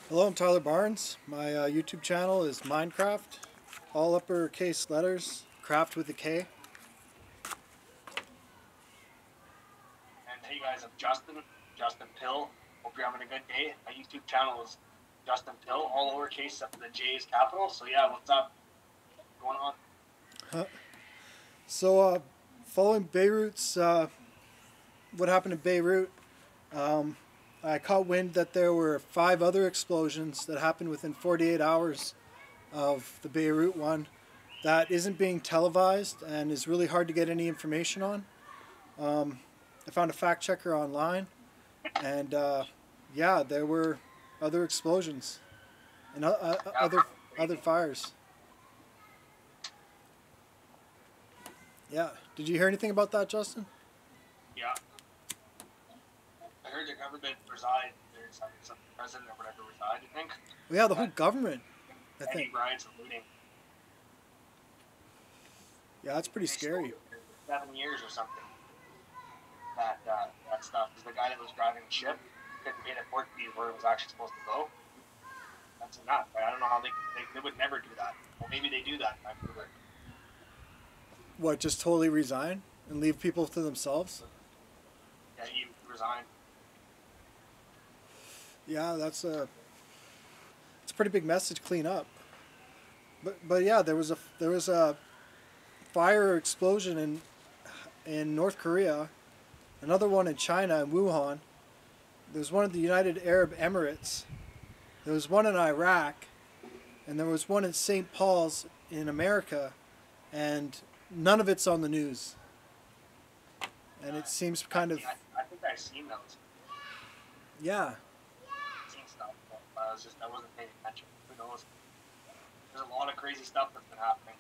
Hello, I'm Tyler Barnes. My YouTube channel is Minecraft, all uppercase letters, craft with a K. And hey guys, I'm Justin Pill. Hope you're having a good day. My YouTube channel is Justin Pill, all lowercase except for the J is capital. So yeah, what's up? Going on? So, following Beirut's, what happened in Beirut, I caught wind that there were 5 other explosions that happened within 48 hours of the Beirut one that isn't being televised and is really hard to get any information on. I found a fact checker online, and yeah, there were other explosions and Yeah, other crazy. fires. Yeah. Did you hear anything about that, Justin? Yeah, I heard the government reside. There's some president or whatever reside. I think, Well, yeah, the whole but government, I any think. riots are looting. Yeah, that's pretty They stole scary. it for 7 years or something. That stuff is the guy that was driving the ship. Couldn't get it port to be where it was actually supposed to go. That's enough. I don't know how they would never do that. Well, maybe they do that in Vancouver. What, just totally resign and leave people to themselves? Yeah, he resigned. Yeah, it's a pretty big mess to clean up. But yeah, there was a fire explosion in North Korea, another one in China in Wuhan. There's one in the United Arab Emirates. There was one in Iraq, and there was one in St. Paul's in America, and none of it's on the news. And it seems kind of, I think I've seen those. yeah, Seen stuff, but I wasn't paying attention. Who knows? There's a lot of crazy stuff that's been happening.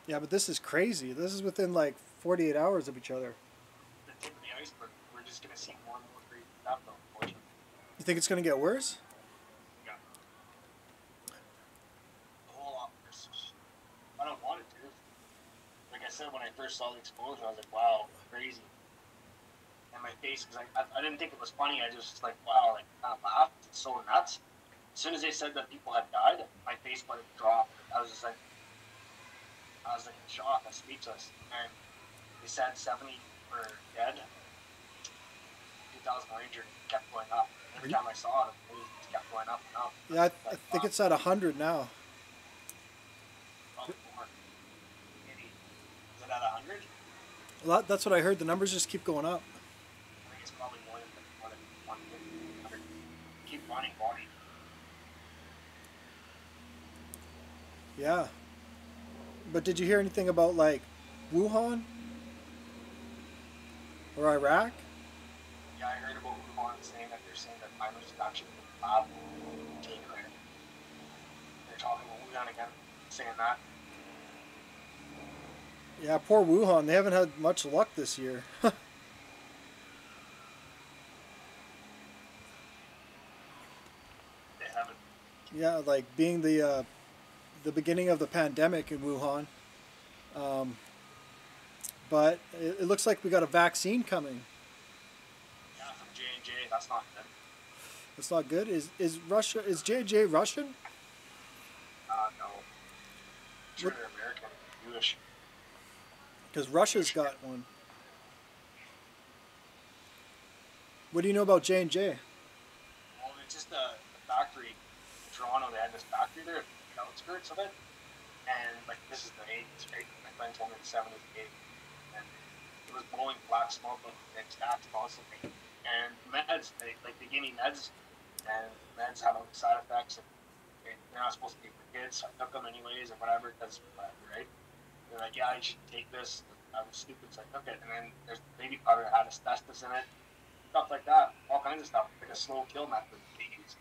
yeah, but this is crazy. This is within like 48 hours of each other. The tip of the iceberg. We're just gonna see more and more crazy stuff, though. Unfortunately, You think it's going to get worse? yeah, a whole lot worse. I don't want it to. Like I said when I first saw the explosion, I was like, "Wow, crazy." And my face, because I didn't think it was funny. I just like, "Wow," like kind of laughed. It's so nuts. As soon as they said that people had died, my face went dropped. I was just like, I was like in shock, I was speechless. And they said 70 were dead, 2,000 were injured. It kept going up. Every Are you, time I saw it, it just kept going up and up. I yeah, was I like, think wow, it's at 100 now. probably more. Maybe. Is it at 100? That's what I heard. The numbers just keep going up. I think it's probably more than 150, 100. Keep running, body. Yeah. But did you hear anything about like Wuhan or Iraq? Yeah, I heard about Wuhan saying that they're saying that virus is actually in the lab. Take credit. They're talking about Wuhan again, saying that. Yeah, poor Wuhan. They haven't had much luck this year. They haven't. Yeah, like being the beginning of the pandemic in Wuhan. Um, but it looks like we got a vaccine coming. Yeah, from J&J, that's not good. That's not good. Is J Russian? No. I'm sure they're American, Jewish. Because Russia's Jewish. got one. What do you know about J&J? Well, it's just the factory in Toronto. They had this factory there, the outskirts of it, and like this is the 80s, right? My friend told me the 70s, and 80s, and it was blowing black smoke and stacks constantly. And meds, they gave me meds, and meds have like side effects, and they're not supposed to be for kids. So I took them anyways, or whatever, because whatever, right? They're like, yeah, you should take this. I was stupid, so I took it. And then there's baby powder that had asbestos in it, stuff like that, all kinds of stuff, like a slow kill method they use.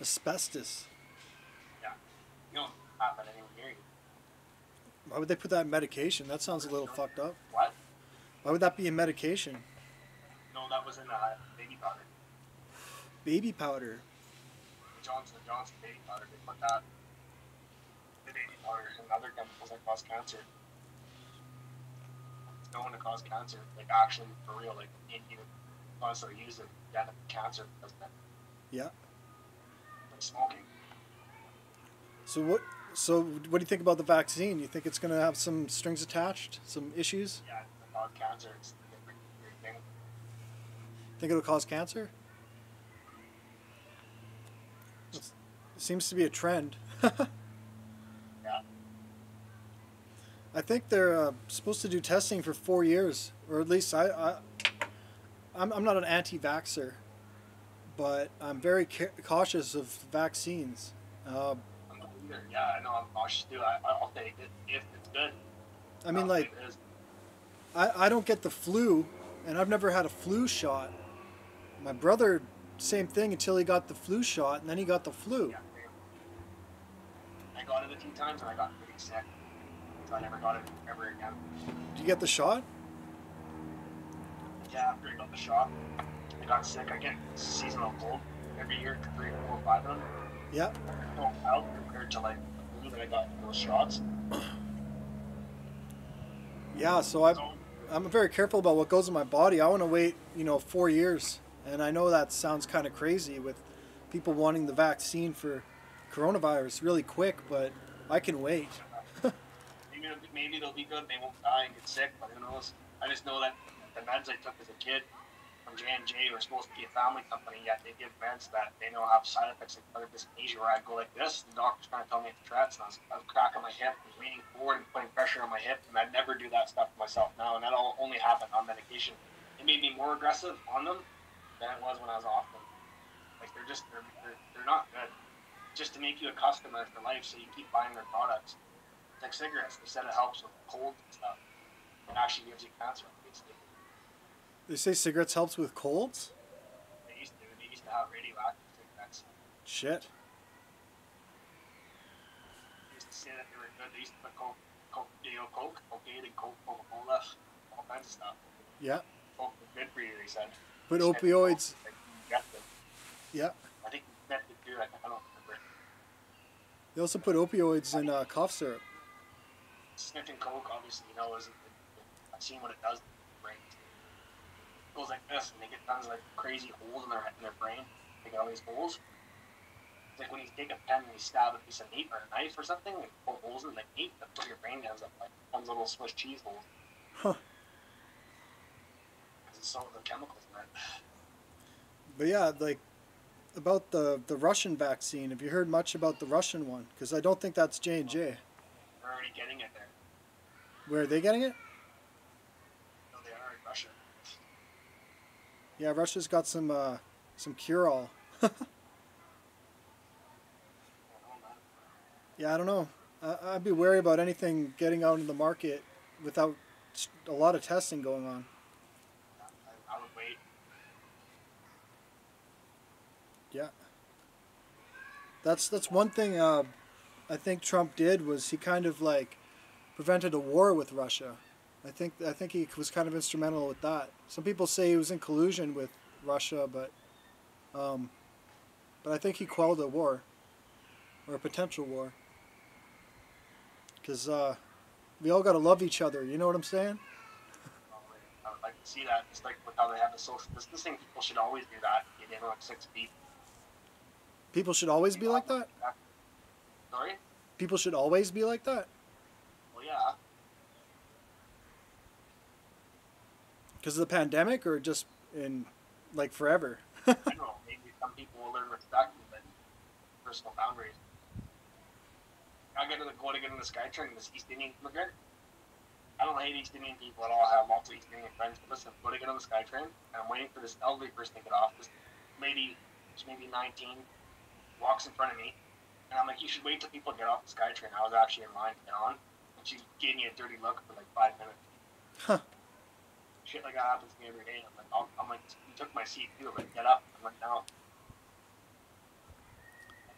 Asbestos. Yeah, you don't have that anywhere near you. Why would they put that in medication? That sounds a little fucked up. What? Why would that be in medication? No, that was in baby powder. Baby powder. Johnson baby powder. They put that in baby powder and other chemicals that cause cancer. It's known to cause cancer, like actually for real, like in you constantly use it, you end up with cancer because of that. Yeah. smoking. So what do you think about the vaccine? You think it's going to have some strings attached, some issues? Yeah, about cancer, it's a different weird thing. Think it'll cause cancer? It seems to be a trend. Yeah. I think they're supposed to do testing for 4 years, or at least I'm not an anti-vaxxer, but I'm very cautious of vaccines. I'm not either. Yeah, I know I'm cautious too. I'll take it if it's good. I mean, I'll like, take it as- I don't get the flu, and I've never had a flu shot. My brother, same thing until he got the flu shot, and then he got the flu. yeah, I got it a few times and I got pretty sick. So I never got it ever again. Did you get the shot? Yeah, after I got the shot, I got sick. I get seasonal cold every year, 3, 4, 5 of them. Yeah. Oh, out compared to like the flu that I got in those shots. Yeah, so So, I'm very careful about what goes in my body. I want to wait, 4 years. And I know that sounds kind of crazy with people wanting the vaccine for coronavirus really quick, but I can wait. maybe they'll be good. They won't die and get sick, but who knows? I just know that the meds I took as a kid from J&J were supposed to be a family company, yet they give meds that they know have side effects like other dyskinesia where I go like this. The doctor's trying to tell me it's Tourette's, and I was cracking my hip and leaning forward and putting pressure on my hip, and I'd never do that stuff to myself now, and that all only happened on medication. It made me more aggressive on them than it was when I was off them. Like they're not good. Just to make you a customer for life, so you keep buying their products. It's like cigarettes. They said it helps with colds and stuff. It actually gives you cancer. Basically, They say cigarettes helps with colds? they used to. They used to have radioactive cigarettes. Shit. They used to say that they were good. They used to put coke, cocaine, and Coca-Cola, all kinds of stuff. Yeah. Coke was good for you, they said. But Sniffing opioids, coke, like, you get them. yeah. I think you sniffed it too. I don't remember. They also put opioids in cough syrup. Sniffing coke, obviously, isn't. I've seen what it does to the brain. It goes like this, and they get tons of like crazy holes in their brain. They get all these holes. It's like when you take a pen and you stab a piece of meat or a knife or something, and pull holes in the meat, that's what your brain ends up like. Tons of little Swiss cheese holes. Huh. Because it's so the chemicals in it. But yeah, like about the Russian vaccine. Have you heard much about the Russian one? Because I don't think that's J&J. They're already getting it there. Where are they getting it? No, they are in Russia. Yeah, Russia's got some cure-all. I don't know, man. Yeah, I don't know. I'd be wary about anything getting out into the market without a lot of testing going on. I would wait. Yeah. That's one thing I think Trump did was he kind of like prevented a war with Russia. I think he was kind of instrumental with that. Some people say he was in collusion with Russia, but I think he quelled a war or a potential war. Because we all got to love each other. You know what I'm saying? I would like to see that. It's like with how they have the social distancing. People should always do that. Get in like 6 feet. People should always be like that? Sorry? People should always be like that? Well, yeah. Because of the pandemic or just in, like, forever? I don't know. Maybe some people will learn respect and personal boundaries. I get to go to get in the SkyTrain, this East Indian immigrant. I don't hate East Indian people at all. I have lots of East Indian friends. But listen, go to get on the SkyTrain, and I'm waiting for this elderly person to get off. This lady, she's maybe 19, walks in front of me, and I'm like, you should wait till people get off the SkyTrain. I was actually in line to get on, and she gave me a dirty look for like 5 minutes. Huh. Shit like that happens to me every day. I'm like, you took my seat too. I'm like, get up. I'm like, no.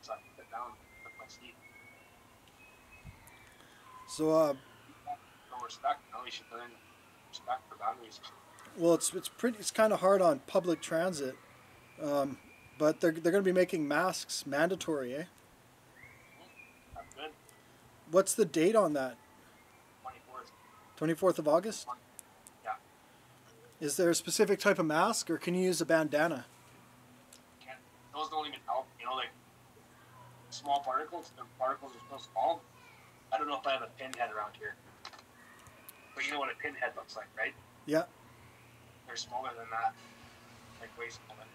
So I sit down, took my seat. So, No respect. No, you should learn respect for boundaries. well, it's kind of hard on public transit, but they're going to be making masks mandatory, eh? That's good. What's the date on that? 24th. 24th of August? Yeah. Is there a specific type of mask, or can you use a bandana? Those don't even help. Like small particles. The particles are so small. I don't know if I have a pinhead around here, but you know what a pinhead looks like, right? Yeah. They're smaller than that, like way smaller.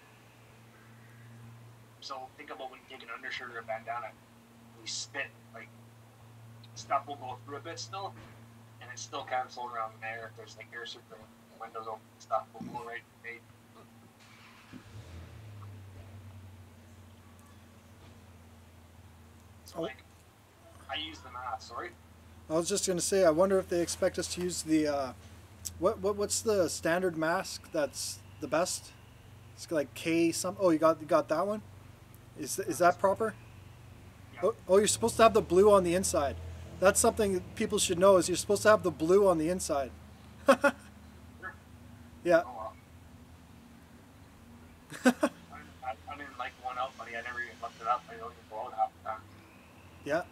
So think about when you take an undershirt or a bandana, we spit, like stuff will go through a bit still, and it's still kind of floating around in the air. If there's like air circulating, the windows open, stuff will go right in the face. So like, I use the math. Sorry. I was just gonna say, I wonder if they expect us to use the what's the standard mask that's the best? It's like K some. Oh, you got that one. Is that proper? Yeah. Oh, you're supposed to have the blue on the inside. That's something that people should know. Is you're supposed to have the blue on the inside. Sure. Yeah. Oh, I didn't like one out, buddy. I never even looked it up. I don't even go out half the time. Yeah. Are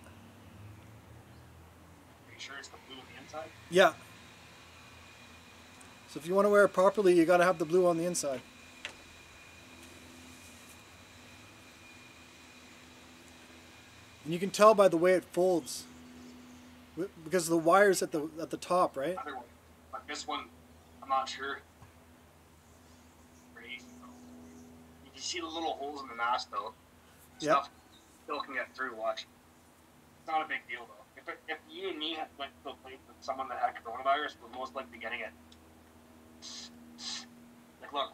you sure it's the blue on the inside? Yeah. So if you want to wear it properly, you got to have the blue on the inside. And you can tell by the way it folds, because the wire's at the top, right? Other one, but this one, I'm not sure. Pretty easy though. You can see the little holes in the mask though. Yeah. Stuff still can get through. Watch. It's not a big deal though. If you and me had went to a place with someone that had coronavirus, we're most likely getting it. Like look.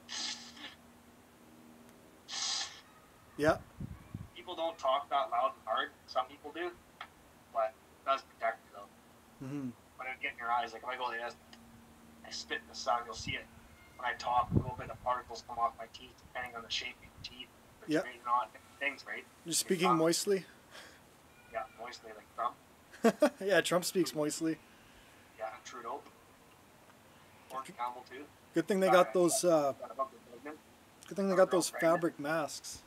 Yeah. People don't talk that loud and hard. Some people do, but it does protect you though. Mm-hmm. When it get in your eyes, like if I go like this, I spit in the sun, you'll see it. When I talk, a little bit of particles come off my teeth, depending on the shape of your teeth. Yeah. Straight or not, different things, right? You're speaking moistly. Yeah, moistly, like Trump. Yeah, Trump speaks moistly. Yeah, Trudeau. Gordon Campbell too. Good thing they got those. Good thing they got those Pregnant. fabric masks.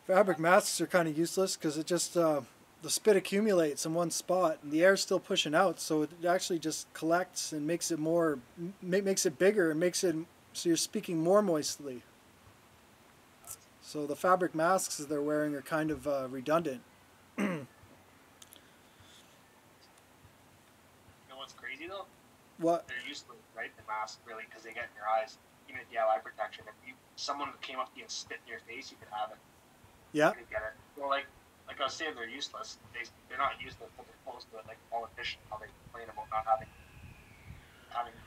Fabric masks are kind of useless because it just the spit accumulates in one spot and the air's still pushing out, so it actually just collects and makes it more, makes it bigger and makes it so you're speaking more moistly. So the fabric masks they're wearing are kind of redundant. You know what's crazy though? What? They're useless, right? The mask, really, because they get in your eyes. Even if you have eye protection, if someone came up to you and spit in your face, you could have it. Yeah. You could get it. Well, like I was saying, they're useless. They're not useless, but they're close to it. Like politicians, how they complain about not having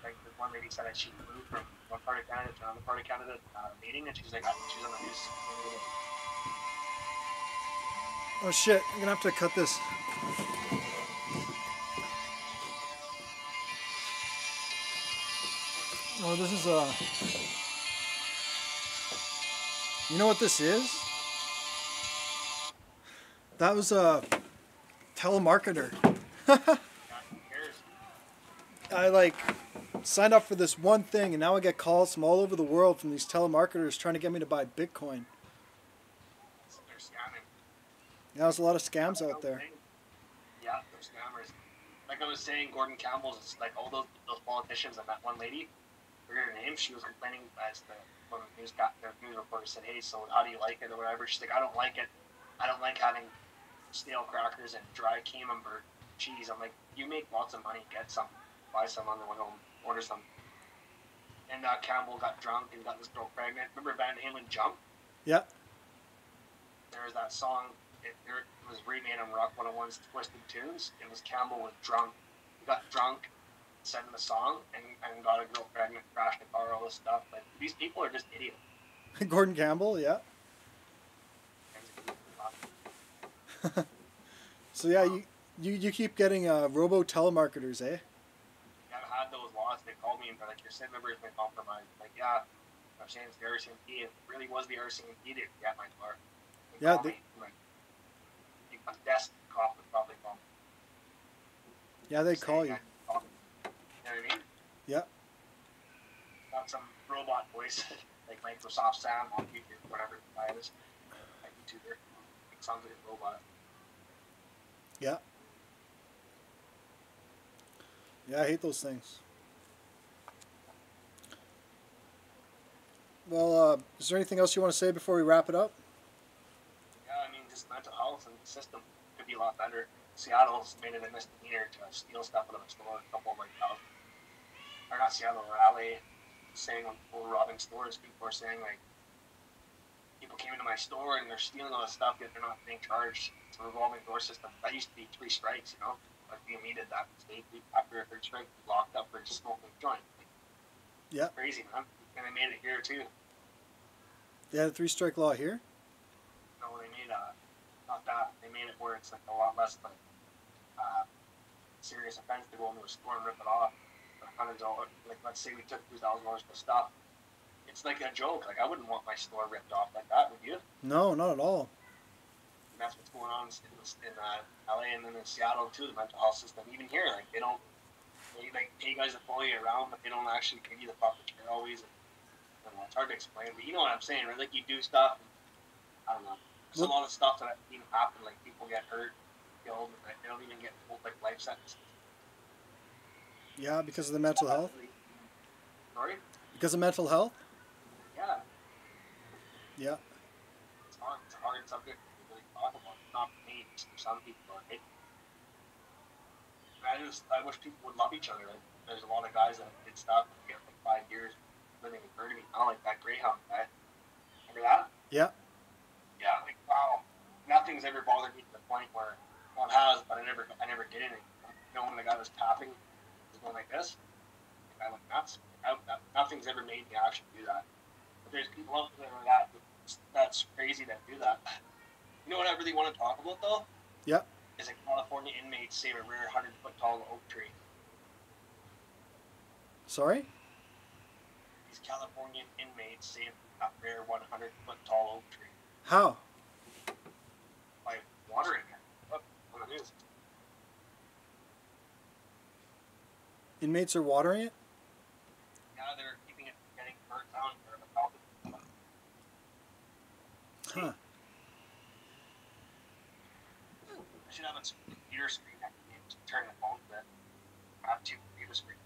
like the one lady said that she moved from one part of Canada to another part of Canada meeting, and she's like, she's on the news. Oh shit! I'm gonna have to cut this. Oh, this is You know what this is? That was a telemarketer. Yeah, who cares? I like signed up for this one thing, and now I get calls from all over the world from these telemarketers trying to get me to buy Bitcoin. They're scamming. Yeah, there's a lot of scams out there. Yeah, they're scammers. Like I was saying, Gordon Campbell's, it's like all those politicians and that one lady, I forget her name, she was complaining as when the news reporter said, hey, so how do you like it or whatever? She's like, I don't like it. I don't like having stale crackers and dry camembert cheese. I'm like, you make lots of money, get some, buy some on the way home, order some. And Campbell got drunk and got this girl pregnant. Remember Van Halen Jump? Yeah. There was that song, it was remade on Rock 101's Twisted Tunes. It was Campbell was drunk. He got drunk, sang the song, and got a girl pregnant, crashed the car, all this stuff. Like, these people are just idiots. Gordon Campbell, yeah. So yeah, you keep getting robo telemarketers, eh? I've had those lots. They called me and they're like, your SIM number has been compromised. I'm like, yeah. I'm saying it's the RCMP. It really was the RCMP that got my car. They Yeah, called me. I'm like, a desk cop would probably call me. Yeah, they call you. You know what I mean? Yeah. Not some robot voice like Microsoft Sam on YouTube, whatever it is. Like YouTuber. It sounds like a robot. Yeah. Yeah, I hate those things. Well, is there anything else you want to say before we wrap it up? just mental health and the system could be a lot better. Seattle's made it a misdemeanor to steal stuff out of a store. A couple of like, or not Seattle, or LA, saying when people were robbing stores, people are saying like, people came into my store and they're stealing all this stuff, yet they're not being charged. It's a revolving door system. That used to be 3 strikes, you know. Like BME did that mistake. After a 3rd strike, locked up for just smoking a joint. Like, Yeah. it's crazy, man. And they made it here too. They had a 3-strike law here? No, they made not that. They made it where it's like a lot less like serious offense to go into a store and rip it off for $100. Like let's say we took $2,000 worth of stuff. It's like a joke. Like I wouldn't want my store ripped off like that, would you? No, not at all. And that's what's going on in LA and then in Seattle too. The mental health system, even here, like they like pay guys to follow you around, but they don't actually give you the proper care always. I don't know, it's hard to explain, but you know what I'm saying, right? Like you do stuff. And, I don't know. There's a lot of stuff that I've seen happen. Like people get hurt, killed, and they don't even get like life sentences. Yeah, because of the mental health? Sorry? Because of mental health? Yeah. Yeah. It's hard. It's a hard subject to really talk about. It's not for me. It's for some people, right? I wish people would love each other. Like, there's a lot of guys that did stuff and get like 5 years living in Burnaby. Not like that Greyhound guy. Remember that? Yeah. Yeah, like wow. Nothing's ever bothered me to the point where, well, it has, but I never did anything. You know, when the guy was tapping, he was going like this. The guy went nuts. Nothing's ever made me actually do that. But there's people out there that's crazy that do that. You know what I really want to talk about though? Yeah. Is a California inmate save a rare 100-foot tall oak tree. Sorry? These Californian inmates saved a rare 100-foot tall oak tree. How? By watering it. Look what it is. Inmates are watering it? Yeah, they're keeping it from getting burnt down here. Huh. I should have a computer screen I can use to turn the phone to. I have 2 computer screens.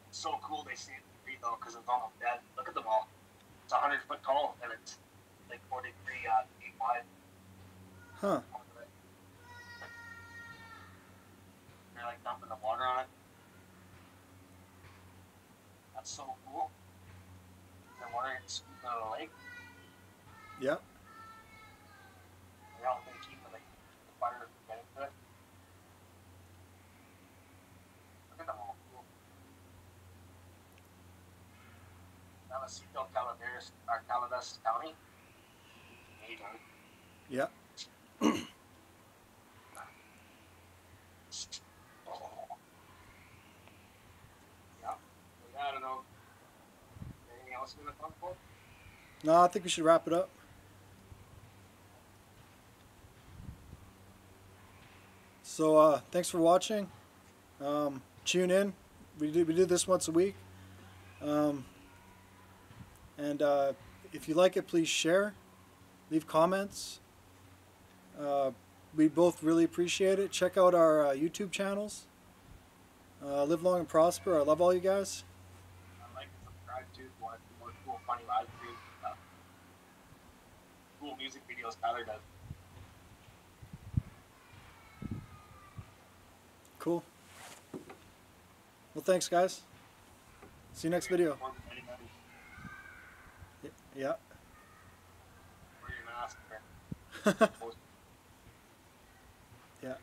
It's so cool they saved the tree though, because it's almost dead. Look at them all. It's 100 foot tall and it's like 43 feet wide. Huh. They're like dumping the water on it. That's so cool. They're watering it scooping out of the lake. Yeah. They're all going to keep the fire from getting to it. Look at them all. Cool. Vallecito, Calaveras County. Amazing. Yeah. I don't know. Anything else you want to talk about? No, I think we should wrap it up. So, thanks for watching. Tune in. We do this once a week. And if you like it, please share. Leave comments. We both really appreciate it. Check out our YouTube channels. Live long and prosper. I love all you guys. I like and subscribe to more cool, funny live streams and stuff. Cool music videos Tyler does. Cool. Well, thanks, guys. See you next video. Yeah. Wear your mask. Yeah.